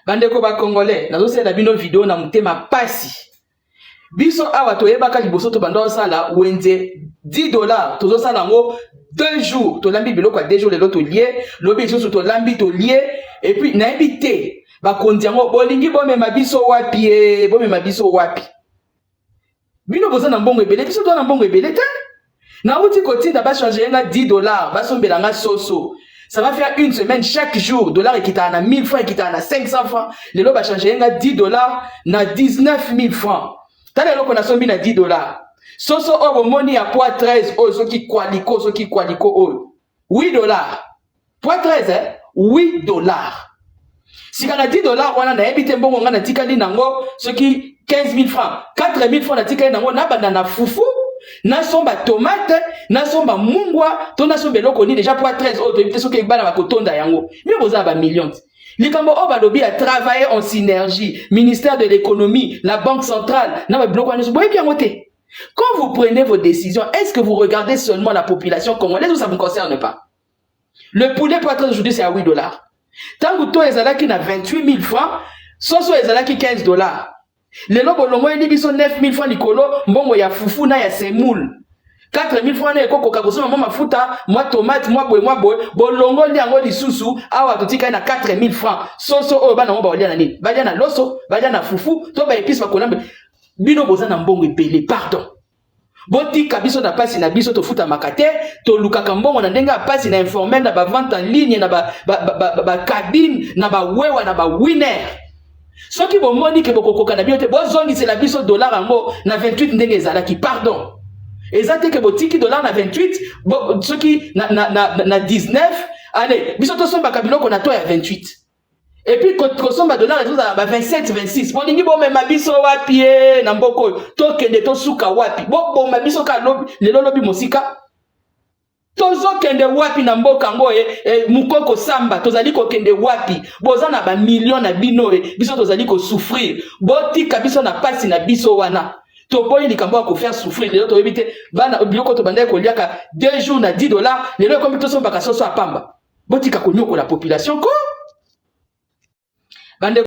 Bandeko ba Congolais, nazo sala bino vidéo na mutema pasi. Biso awa toyebaka liboso to bando sala wenze $10 tozo sala ngo 2 jours to lambi biloko 2 jours le loto lié lobi biso to lambi to lié et puis na ebité ba kondiango bolingi bomema biso wapi bomema biso wapi. Bino boza na mbongo ebele biso to na mbongo ebele te. Na uti kotinda ba changer nga $10 ba sombela nga soso. Ça va faire une semaine chaque jour. Dollar et qui t'a na 1000 francs et qui t'a na 500 francs. Le lot va changer nga $10 na 19 000 francs. T'as le lot qu'on a sombi na $10. Soso o moni à poids 13 o so qui kwaliko o. $8. Poids 13 hein? $8. Si on a $10 on a habité bon on a tikali nango ce qui 15 000 francs. 4 000 francs na tikali nango na banana foufou. Na somba tomate, na somba mungwa, to na somba loko ni déjà poids 13 autres, peut-être que bana ba kotonda yango. Mais boza ba millions. Likambo o ba lobi a travailler en synergie, ministère de l'économie, la banque centrale, na ba bloko na so boye bien moté. Quand vous prenez vos décisions, est-ce que vous regardez seulement la population congolaise ou ça vous concerne pas? Le poulet poids 13 aujourd'hui c'est à $8. Tant que toi ezalaki na 28 000 francs, soso ezalaki $15. Les lobes longo et biso 9 000 francs likolo, mbongo ya fufu na ya semoule. 4 000 francs na ekoko kakoso mama mafuta, moi tomate, moi boy, bolongo li yango lisusu, awa totika na 4 000 francs. Soso o bana mba olia na nini? Badia na loso, badia na fufu, to ba épice ba kolambe. Bino boza na mbongo ebele, pardon. Botika biso na pasi na biso to futa makate, to lukaka mbongo na ndenga pasi na informel na ba vente en ligne na ba cabine, na ba wewa na ba winner. Ce qui vous moni que vous avez bien, c'est la biso dollar en mot, na 28 ndenge zalaki, pardon. Et ça que vous tiki dollar na 28, ce qui na 19, allez, biso to somba kabilo qu'on a toi à 28. Et puis quand somba dollar à 27, 26. Bon ningi bon même biso wapi na mboko, to kende to suka wapi. Bon ma biso ka lobi, le lobi mosika. Tozo kende wapi na mboka ngo mukoko samba tozali ko kende wapi boza na ba millions na bino biso tozali ko souffrir botika biso na pasi na biso wana to boyi likambo ko faire souffrir lelo to ebite bana biloko to banda ko liaka 2 jours na $10 lelo comme to somba ka soso apamba botika ko nyoko la population ko bande